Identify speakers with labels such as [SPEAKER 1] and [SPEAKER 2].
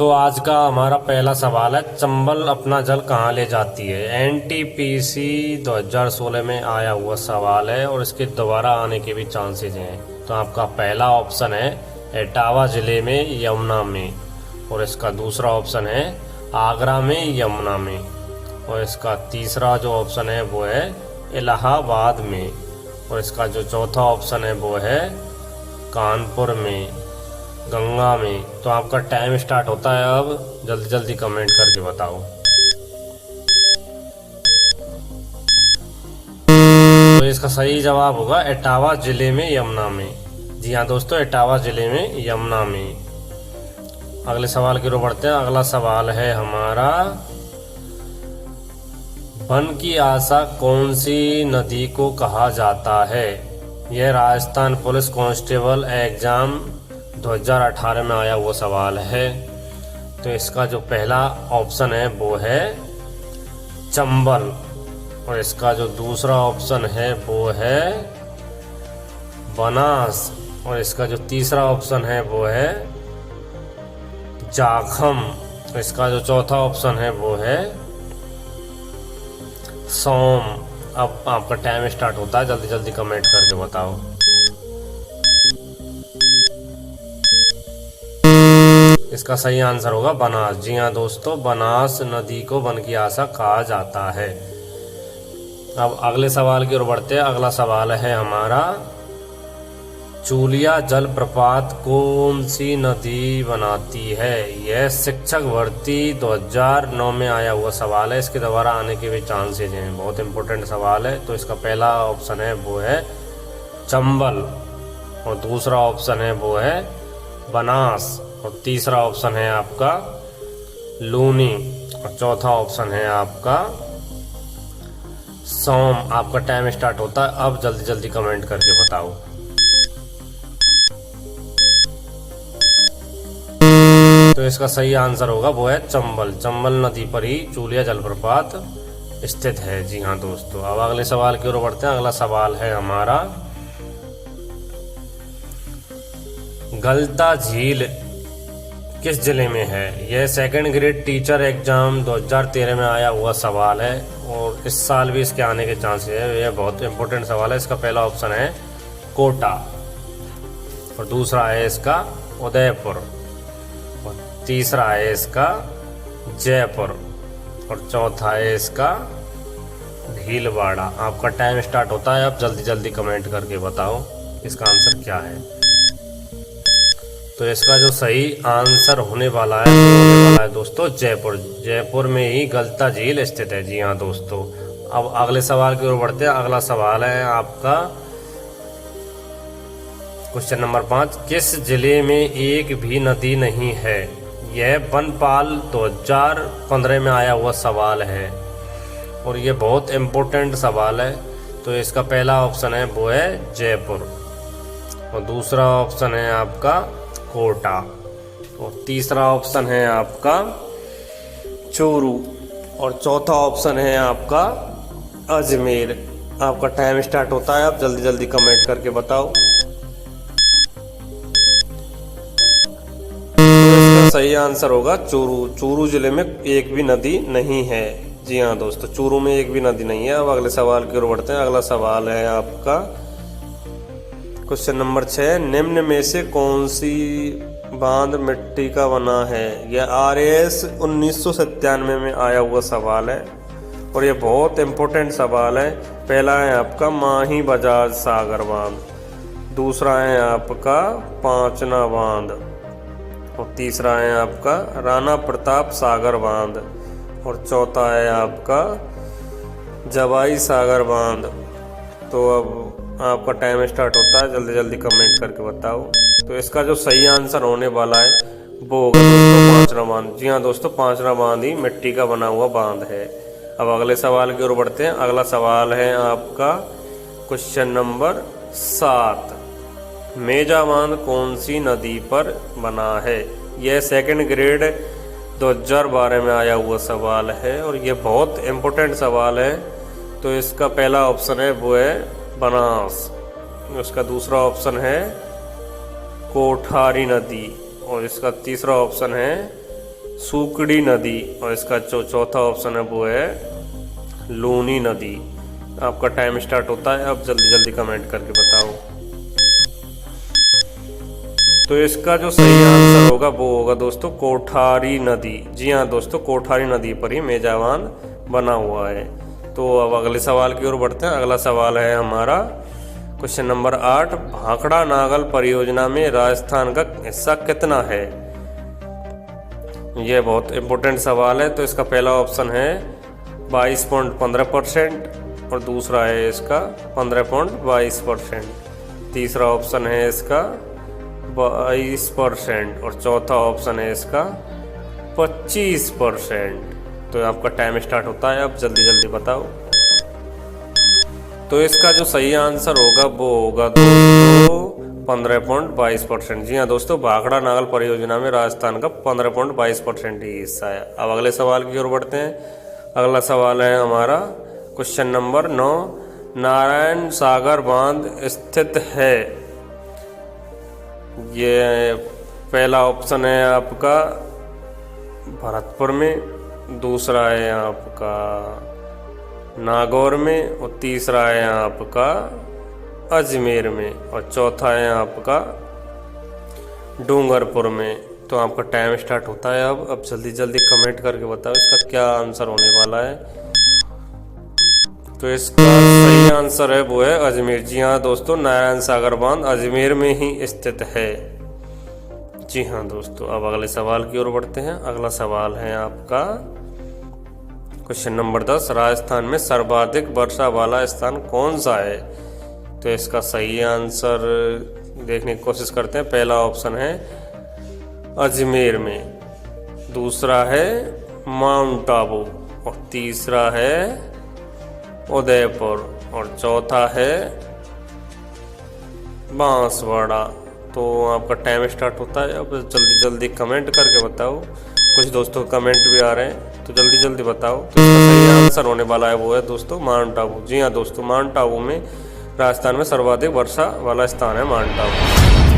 [SPEAKER 1] तो आज का हमारा पहला सवाल है, चंबल अपना जल कहाँ ले जाती है। एनटीपीसी 2016 में आया हुआ सवाल है और इसके दोबारा आने के भी चांसेस हैं। तो आपका पहला ऑप्शन है इटावा ज़िले में यमुना में, और इसका दूसरा ऑप्शन है आगरा में यमुना में, और इसका तीसरा जो ऑप्शन है वो है इलाहाबाद में, और इसका जो चौथा ऑप्शन है वो है कानपुर में, गंगा में। तो आपका टाइम स्टार्ट होता है अब, जल्दी जल्दी कमेंट करके बताओ। तो इसका सही जवाब होगा इटावा ज़िले में यमुना में। जी हाँ दोस्तों, इटावा ज़िले में यमुना में। अगले सवाल की ओर बढ़ते हैं। अगला सवाल है हमारा, वन की आशा कौन सी नदी को कहा जाता है। यह राजस्थान पुलिस कांस्टेबल एग्जाम 2018 में आया वो सवाल है। तो इसका जो पहला ऑप्शन है वो है चंबल, और इसका जो दूसरा ऑप्शन है वो है बनास, और इसका जो तीसरा ऑप्शन है वो है जाखम, इसका जो चौथा ऑप्शन है वो है सोम। अब आपका टाइम स्टार्ट होता है, जल्दी जल्दी कमेंट करके बताओ। इसका सही आंसर होगा बनास। जी हाँ दोस्तों, बनास नदी को वन की आशा कहा जाता है। अब अगले सवाल की ओर बढ़ते हैं। अगला सवाल है हमारा, चूलिया जलप्रपात कौन सी नदी बनाती है। यह शिक्षक भर्ती 2009 में आया हुआ सवाल है। इसके दोबारा आने के भी चांसेस हैं, बहुत इंपॉर्टेंट सवाल है। तो इसका पहला ऑप्शन है वो है चंबल, और दूसरा ऑप्शन है वो है बनास, और तीसरा ऑप्शन है आपका लूनी, और चौथा ऑप्शन है आपका सोम। आपका टाइम स्टार्ट होता है अब, जल्दी जल्दी कमेंट करके बताओ। तो इसका सही आंसर होगा वो है चंबल। चंबल नदी पर ही चूलिया जलप्रपात स्थित है। जी हाँ दोस्तों, अब अगले सवाल की ओर बढ़ते हैं। अगला सवाल है हमारा, गलता झील किस जिले में है। यह सेकंड ग्रेड टीचर एग्जाम 2013 में आया हुआ सवाल है, और इस साल भी इसके आने के चांसेस है। यह बहुत इंपॉर्टेंट सवाल है। इसका पहला ऑप्शन है कोटा, और दूसरा है इसका उदयपुर, और तीसरा है इसका जयपुर, और चौथा है इसका भीलवाड़ा। आपका टाइम स्टार्ट होता है अब, जल्दी जल्दी कमेंट करके बताओ इसका आंसर क्या है। तो इसका जो सही आंसर होने वाला है दोस्तों जयपुर। जयपुर में ही गलता झील स्थित है। जी हाँ दोस्तों, अब अगले सवाल की ओर बढ़ते हैं। अगला सवाल है आपका क्वेश्चन नंबर 5, किस जिले में एक भी नदी नहीं है। यह वनपाल 2015 में आया हुआ सवाल है, और ये बहुत इम्पोर्टेंट सवाल है। तो इसका पहला ऑप्शन है वो है जयपुर, और दूसरा ऑप्शन है आपका कोटा, और तीसरा ऑप्शन है आपका चूरू, और चौथा ऑप्शन है आपका अजमेर। आपका टाइम स्टार्ट होता है, आप जल्दी जल्दी कमेंट करके बताओ। सही आंसर होगा चूरू। चूरू जिले में एक भी नदी नहीं है। जी हाँ दोस्तों, चूरू में एक भी नदी नहीं है। अब अगले सवाल की ओर बढ़ते हैं। अगला सवाल है आपका क्वेश्चन नंबर 6, निम्न में से कौन सी बांध मिट्टी का बना है। यह RAS 1997 में आया हुआ सवाल है, और यह बहुत इंपॉर्टेंट सवाल है। पहला है आपका माही बजाज सागर बांध, दूसरा है आपका पांचना बांध, और तीसरा है आपका राणा प्रताप सागर बांध, और चौथा है आपका जवाई सागर बांध। तो अब आपका टाइम स्टार्ट होता है, जल्दी जल्दी कमेंट करके बताओ। तो इसका जो सही आंसर होने वाला है वो होगा दोस्तों पांचना बांध। जी हाँ दोस्तों, पांचना बांध ही मिट्टी का बना हुआ बांध है। अब अगले सवाल की ओर बढ़ते हैं। अगला सवाल है आपका क्वेश्चन नंबर 7, मेजा बांध कौन सी नदी पर बना है। यह सेकंड ग्रेड 2012 में आया हुआ सवाल है, और यह बहुत इम्पोर्टेंट सवाल है। तो इसका पहला ऑप्शन है वो है बनास, उसका दूसरा ऑप्शन है कोठारी नदी, और इसका तीसरा ऑप्शन है सूकड़ी नदी। और इसका जो चौथा ऑप्शन है वो है लूनी नदी। आपका टाइम स्टार्ट होता है, अब जल्दी जल्दी कमेंट करके बताओ। तो इसका जो सही आंसर होगा वो होगा दोस्तों कोठारी नदी। जी हाँ दोस्तों, कोठारी नदी पर ही मेजावान बना हुआ है। तो अब अगले सवाल की ओर बढ़ते हैं। अगला सवाल है हमारा क्वेश्चन नंबर 8। भाखड़ा नागल परियोजना में राजस्थान का हिस्सा कितना है? यह बहुत इंपॉर्टेंट सवाल है। तो इसका पहला ऑप्शन है 22.15% और दूसरा है इसका 15.22%। तीसरा ऑप्शन है इसका 22% और चौथा ऑप्शन है इसका 25%। तो आपका टाइम स्टार्ट होता है, अब जल्दी जल्दी बताओ। तो इसका जो सही आंसर होगा वो होगा दोस्तों 15.22%। जी हाँ दोस्तों, भाखड़ा नागल परियोजना में राजस्थान का 15.22% ही हिस्सा है। अब अगले सवाल की ओर बढ़ते हैं। अगला सवाल है हमारा क्वेश्चन नंबर 9। नारायण सागर बांध स्थित है? ये पहला ऑप्शन है आपका भरतपुर में, दूसरा है आपका नागौर में और तीसरा है आपका अजमेर में और चौथा है आपका डूंगरपुर में। तो आपका टाइम स्टार्ट होता है अब जल्दी जल्दी कमेंट करके बताओ इसका क्या आंसर होने वाला है। तो इसका सही आंसर है वो है अजमेर। जी हाँ दोस्तों, नारायण सागर बांध अजमेर में ही स्थित है। जी हाँ दोस्तों, अब अगले सवाल की ओर बढ़ते हैं। अगला सवाल है आपका क्वेश्चन नंबर 10। राजस्थान में सर्वाधिक वर्षा वाला स्थान कौन सा है? तो इसका सही आंसर देखने की कोशिश करते हैं। पहला ऑप्शन है अजमेर में, दूसरा है माउंट आबू और तीसरा है उदयपुर और चौथा है बांसवाड़ा। तो आपका टाइम स्टार्ट होता है, अब जल्दी जल्दी कमेंट करके बताओ। कुछ दोस्तों कमेंट भी आ रहे हैं, तो जल्दी जल्दी बताओ। तो इसका सही आंसर होने वाला है वो है दोस्तों माउंट आबू। जी हाँ दोस्तों, माउंट आबू में राजस्थान में सर्वाधिक वर्षा वाला स्थान है माउंट आबू।